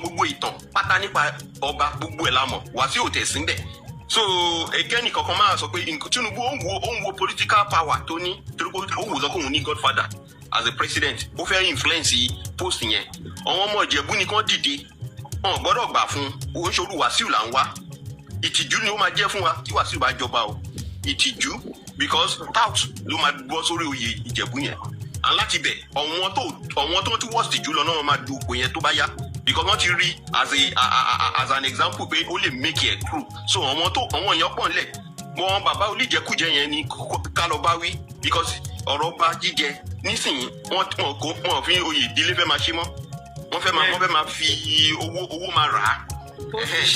gbogbo ìtàn pátá nípa ọba gbogbo ẹ̀ la mọ̀ Wàsíù tẹ̀ sí bẹ̀ so ẹgẹ́ni kankan máa sọ pé Tinubu ó ń wo political power tó ní torí pé ó wò sọ pé òun ní godfather as a president ó fẹ́ influence post yẹn àwọn ọmọ Ìjẹ̀bú ni kàn dìde wọn gbọ́dọ̀ gbà fún owó ṣòro Wàsíù là ń wá ìtìjú ni ó máa jẹ́ fún wa tí Wàsíù bá jọba o ìtìjú because tout ló máa gbọ́ sórí oyè Ìjẹ̀bú yẹn and láti bẹ̀ ọ̀wọ́n tó tún wọ́ọ̀sì jù lọ náà máa du òpó yẹn tó bá yá because wọ́n ti rí as an example pé ó lè make it through so àwọn èèyàn pọ̀ nílẹ̀ wọn bàbá olíjẹkújẹ yẹn ni ká lọ bá wí because ọ̀rọ̀ bá jíjẹ nísìnyí wọ́n fi oyè ìdílé fẹ́ máa ṣe mọ́ wọ́n fẹ́ máa fi owó máa rà á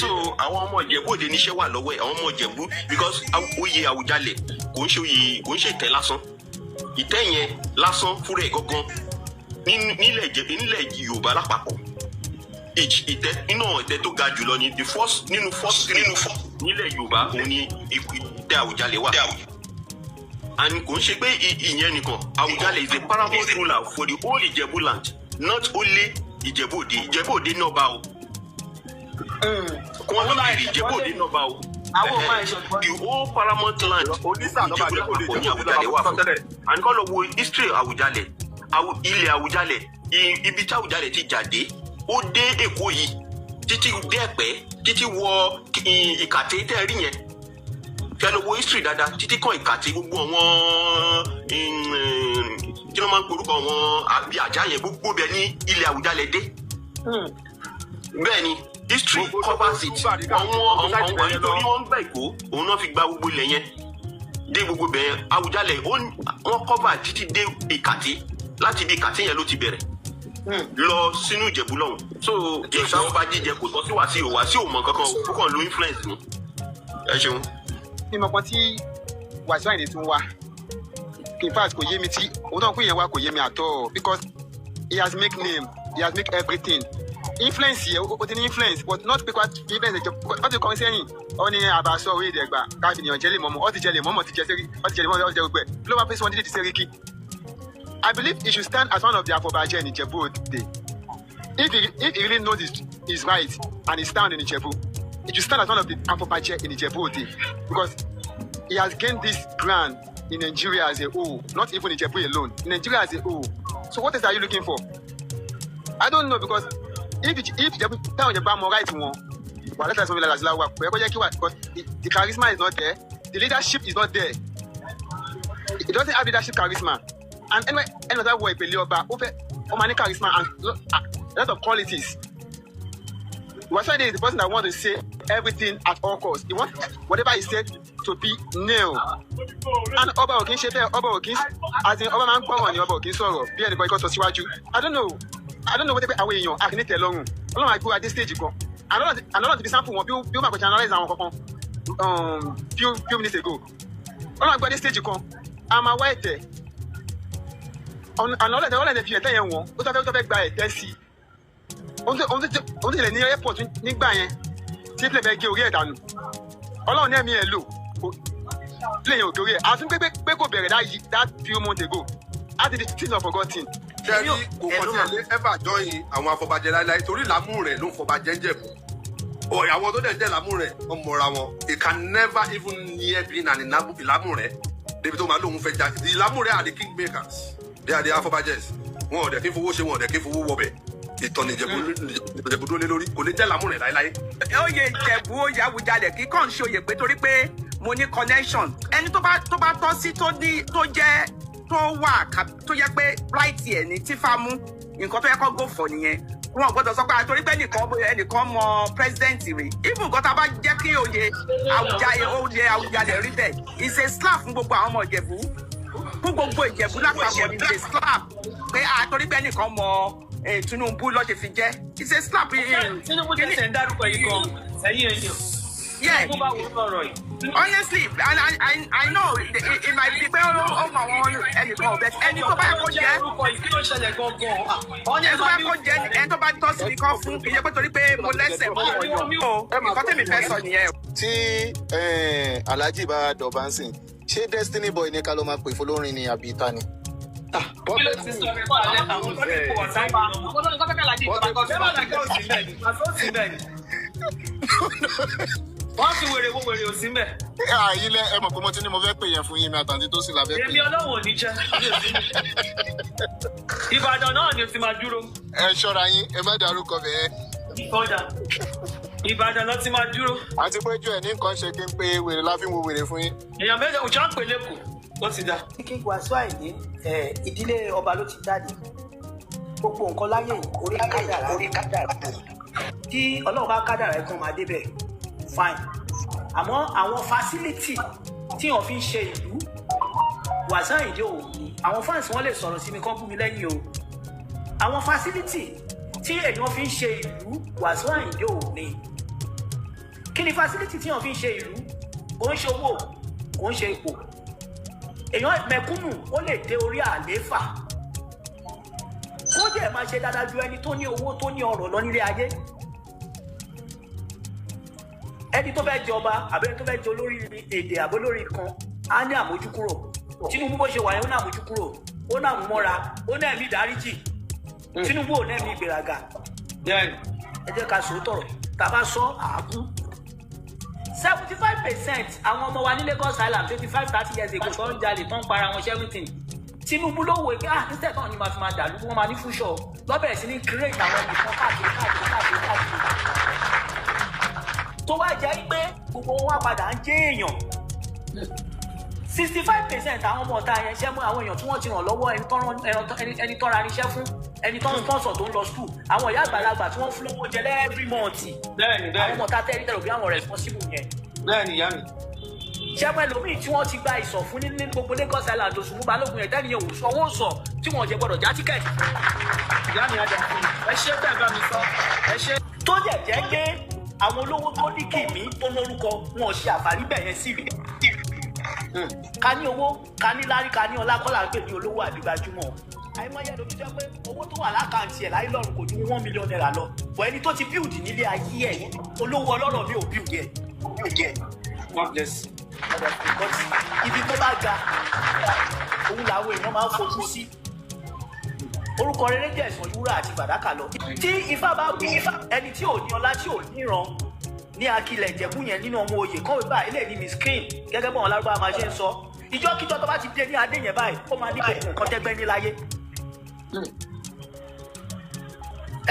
so àwọn ọmọ Ìjẹ̀bú Òde níṣẹ́ wà lọ́wọ́ ẹ̀ àwọn ọmọ Ìjẹ̀bú because oyè Àwùjalẹ̀ kò ń ṣe ìtẹ́ lásán ìtẹ́ yẹn lásán fúnra ẹ̀ gangan nílẹ̀ Yorùbá lápapọ̀ ìtẹ́ nínú ìtẹ́ tó ga jùlọ ni nínú first nílẹ̀ Yorùbá òun ni ìtẹ́ Àwùjalẹ̀ wà and kò ń ṣe pé ìyẹn nìkan Àwùjalẹ̀ is the paramount ruler for the whole Ìjẹ̀bú land not only Ìjẹ̀bú Òde náà bá o kò wọ́n lọ́ọ́ bèrè Ìjẹ̀bú Òde náà bá o the whole paramount land Ìjẹ̀bú lápapọ̀ ní Àwùjalẹ̀ wà fún and kọ́ lọ wo history Àwùjalẹ̀ ilẹ̀ Àwùjalẹ̀ ibi tí Àwùjalẹ̀ ti jáde ó dé Èkó yìí títí dé Ẹ̀pẹ́ títí wọ Ìkàtẹ́ tẹ́ rí yẹn fẹ́ lọ wo history dáadáa títí kan Ìkàtẹ́ gbogbo àwọn kí ló máa ń porúkọ àwọn àbí àjà yẹn gbogbo bẹ ní ilẹ̀ Àwùjalẹ̀ dé bẹ́ẹ̀ ni history covers it àwọn nítorí wọ́n ń gbà Èkó òun náà fi gba gbogbo ilẹ̀ yẹn dé gbogbo bẹ́ẹ̀ Àwùjalẹ̀ wọ́n cover títí dé Ìkàtẹ́ láti ibi kàtí yẹn ló ti bẹ̀rẹ̀ lọ sínú Ìjẹ̀bú lọ́hùn so ìsáwọ́ba jíjẹ kò tọ́ sí Wàsíù mọ̀ kankan ó kàn lo influence ni ẹ ṣeun. mímọ kan tí Wàsíù Àyìndé tún wá in fact kò yé mi tí òun náà kó yẹn wá kò yé mi at all because he has make name he has make everything influence yẹ o ti ní influence but not because influence ẹ ọ ti kọ́ sẹ́yìn ọ ní àbàṣọ orí ìdẹ̀gbà káfí ènìyàn jẹ́lẹ̀ mọ́mọ́ ọ ti jẹ́lẹ̀ mọ́mọ́ ti jẹ́ sẹ́rí ọ ti jẹ́lẹ̀ mọ́mọ́ ọ ti jẹ́ gbẹ ló wá pé sọ́n dídì ti sẹ́ríkì. I believe he should stand as one of the Afobaje in Ijebu Ode. If he really knows his right and he stand in Ijebu, he should stand as one of the Afobaje in Ijebu Ode because he has gained this ground in Nigeria as a whole, not even Ijebu alone, in Nigeria as a whole. So what are you looking for? I don't know because if Ijebu town Ijebu more right one, well let us know like Azlawa, because the charisma is not there, the leadership is not there. It doesn't have leadership charisma. And another way, Pelioba, Omani charisma and a lot of qualities. Wàsíù is the person that wants to say everything at all costs. He wants whatever he said to be nil. And Oba Okin Shepe, Oba Okin, as in Oba Man Power and Oba Okin Soro, be anybody because of Siwaju. I don't know what they away in your acne alone. I don't like go at this stage. I don't know the sample one. You might analyze our few minutes ago. I don't like go at this stage. I'm a white. All of the people yẹn wọ́n ó tọ́ fẹ́ gba ẹ̀tẹ́ sí òun ti lè ní airport nígbà yẹn tí plẹ̀ fẹ́ gé orí ẹ̀ dànù ọlọ́run ẹ̀mí ẹ̀ lò plẹ̀ yẹn ò torí ẹ̀ àti pé kò bẹ̀rẹ̀ that few months ago that is the thing of forgotten. ṣẹ́rí kò kàn sí ẹ̀lẹ́ ever join àwọn afọbajẹ láíláí torí ìlàmú rẹ̀ ló ń fọbajẹ ń jẹ̀bù àwọn tó dẹ̀ jẹ́ ìlàmú rẹ̀ wọ́n mọ̀ra wọn it can never even near being an ìlàmú rẹ̀ débi tó máa lóun fẹ́ jà ìlàmú rẹ̀ are the king makers. They are the Afobajes. Wọn ò dẹ̀ kí fowó ṣe wọn ò dẹ̀ kí fowó wọbẹ̀. Ìtọ́ni Ìjẹ̀bú dúró lé lórí kò lè jẹ́ lámúrẹ̀ láéláé. Oyè Ìjẹ̀bú oyè Awùjalẹ̀ kí kàn ṣe oyè pé torí pé mo ní connection. Ẹni tó bá tọ́ sí tó jẹ́ tó wà tó yẹ pé right ẹ̀ ní tífà mú nǹkan tó yẹ kó go for nìyẹn. Wọn gbọ́dọ̀ sọ pé àtòrí pé ẹnìkan mọ president rẹ̀. Even nǹkan tá a bá jẹ́ kí oyè Awùjalẹ̀ rí bẹ́ẹ̀. It's a slap fún gbogbo àwọn ọmọ Ìjẹ̀bú. Fún gbogbo Ìjẹ̀bú lápapọ̀ ní ṣe slap pé àtọ́rí pé nìkan mọ Tinubu lọ́ọ́ ṣe fi jẹ́ it's a slap. Tinubu tẹ̀sẹ̀ ń dárúkọ yìí gan ẹ̀yìn ẹ̀yìn. Yeah. Tinubu bá wò lọ́rọ̀ yìí. Honestly, and I know it might be pé ó mọ àwọn ẹnìkan ọ̀bẹ ẹni tó bá yẹ kó jẹ́ kí ló ṣẹlẹ̀ gangan. ẹni tó bá yẹ kó jẹ́ ẹni tó bá tọ́ sí nìkan fún kì í ṣe pé torí pé mo lẹ́sẹ̀ mo wọ̀nyọ̀ nǹkan tẹ̀mí fẹ́ sọ nìyẹn. Tí Alhaji bá dọ̀bá ń sìn ṣé Destiny Boy ní ká ló máa pè fọlọ́rin ni àbí ìta ni. Wọ́n fi wèrè wo wèrè òsín bẹ̀. Ilé ẹ mọ̀ pé mo ti ní mo fẹ́ pè yẹn fún yín mi àtàntí tó sì lábẹ́ pè. Èmi Ọlọ́run ò ní jẹ́. Ìbàdàn náà ni o ti máa dúró. Ẹ ṣọ́ra yín ẹ má dárúkọ bẹ́ẹ̀. Ọ̀dà Ìbàdàn ló ti máa dúró. Àti pé jù ẹ̀ ní nǹkan ṣe kí n pe wèrè la fi ń wo wèrè fún yín. Èèyàn méjì òjò ń pè lẹ́kọ̀ọ́ ló ti dá. King Wàsíù Àyìndé ìdílé ọba ló ti jáde gbogbo nǹkan láyé orí kádàrá tí Ọlọ́run bá kádàrá ẹ̀ kan máa débẹ̀ fine àmọ́ àwọn facility tí wọ́n fi ń ṣe ìlú Wàsíù Àyìndé ò ní àwọn fans wọn lè sọ̀rọ̀ sí mi kán bú mi lẹ́yìn o àwọn facility tí èèyàn fi ń ṣe ìlú Wàsíù Àyìndé ò ní kí ni facility tí wọ́n fi ń ṣe ìlú kò ń ṣe owó kò ń ṣe ipò èèyàn mẹ̀kúnnù ó lè dé orí àlééfà kó dẹ̀ máa ṣe dáadáa ju ẹni tó ní owó tó ní ọrọ̀ lọ nílé ayé ẹni tó fẹ́ jẹ ọba àbẹ́ni tó fẹ́ jẹ olórí èdè àbólórí kan á ní àmójúkúrò Tinubu bó ṣe wà yẹn ó ní àmójúkúrò ó ní àmúmọ́ra ó ní ẹ̀mí ìdáríjì Tinubu ò ní ẹ̀mí ìgbéraga ẹ jẹ́ ká sòótọ́ tàbá sọ àákú 75% àwọn ọmọ wa ní Lagos Island 25-30 years ago tó ń jalè tó ń para wọn everything Tinubu ló wò pé instead náà ni màá fi máa dàlú kí wọ́n máa ní fúnṣọ lọ́bẹ̀rẹ̀ sí ní create àwọn ibìkan káàkiri tó wá jẹ́ pé gbogbo wọn wá padà ń jẹ́ èèyàn 65% àwọn ọmọ ọ̀tá yẹn ṣẹ́ mú àwọn èèyàn tí wọ́n ti ràn lọ́wọ́ ẹni tọ́ra níṣẹ́ fún ẹni tó ń sponsor tó ń lọ school àwọn ìyá àgbàlagbà tí wọ́n fún lówó jẹ every month àwọn ọmọ ọ̀tá tẹ́rí tẹ́rọ bí àwọn responsible yẹn. Bẹ́ẹ̀ni ìyá mi. ṣẹ́gun ẹlòmíì tí wọ́n ti gba ìsọ̀ fún ní gbogbo Lagos Island Òṣùpá Balógun ẹ̀dá nìyẹn ò sanwó sọ tí wọ́n jẹ gbọ́dọ̀ já tíkẹ́ẹ̀tì. ìyá mi ajá fún mi ẹ ṣé bẹ́ẹ̀ bá mi sọ ẹ ṣé. tó dẹ̀ jẹ́ pé àwọn olówó tó ní kìmí tó lórúkọ wọn ò ṣe àfàrí bẹ̀ yẹn sí rí. ká ní owó ká ní lárí ká ní ọlá kọ́là ń pè ní olówó àdìgbàjúmọ̀ àìmọye ló fi jẹ́ pé owó tó wà lákàntì ẹ̀ láyé lọ́rùn kò ju $1 million lọ bọ̀ ẹni tó ti build nílé ayé ẹ̀ olówó ọlọ́rọ̀ mi ò build ẹ̀. God bless you. Ibi tó bá ga òun làwọn èèyàn máa ń fojú sí. Orúkọ rere jẹ́ ẹ̀sán wúrà àti fàdákà lọ. Tí ifá bá wù ẹni tí ò ní ọlá tí ò níran ní Akilẹ̀ Ìjẹ̀bú yẹn nínú ọmọ oyè kọ́wé báyìí eléyìí ní miskin gẹ́gẹ́ bọ́n Lárúbáwá máa ṣe ń sọ. Ìjọ́kíjọ́ tó bá ti dé ní adé yẹn báyìí ó máa ní gbogbo nǹkan tẹ́gbẹ́ ní láyé.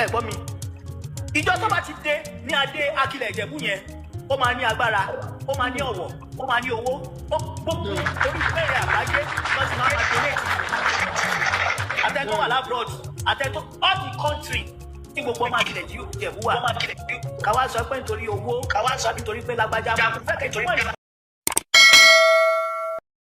Ẹ gbọ́ mi. Ìjọ́ tó bá ti dé ní adé Akilẹ̀ Ìjẹ̀bú yẹn ó máa ní agbára ó máa ní ọ̀wọ̀ ó máa ní owó ó gbogbo oríṣiríṣi àgbáyé lọ́sí máa ma tẹ̀lé àtẹ̀tọ́ wà lábúrọ̀dù àtẹ̀tọ́ all the country tí gbogbo ọmọ Akilẹ̀ Ìjẹ̀bú wà káwá sọ pé nítorí owó káwá sọ nítorí pé lágbájá fẹ́kẹ̀ tí wọ́n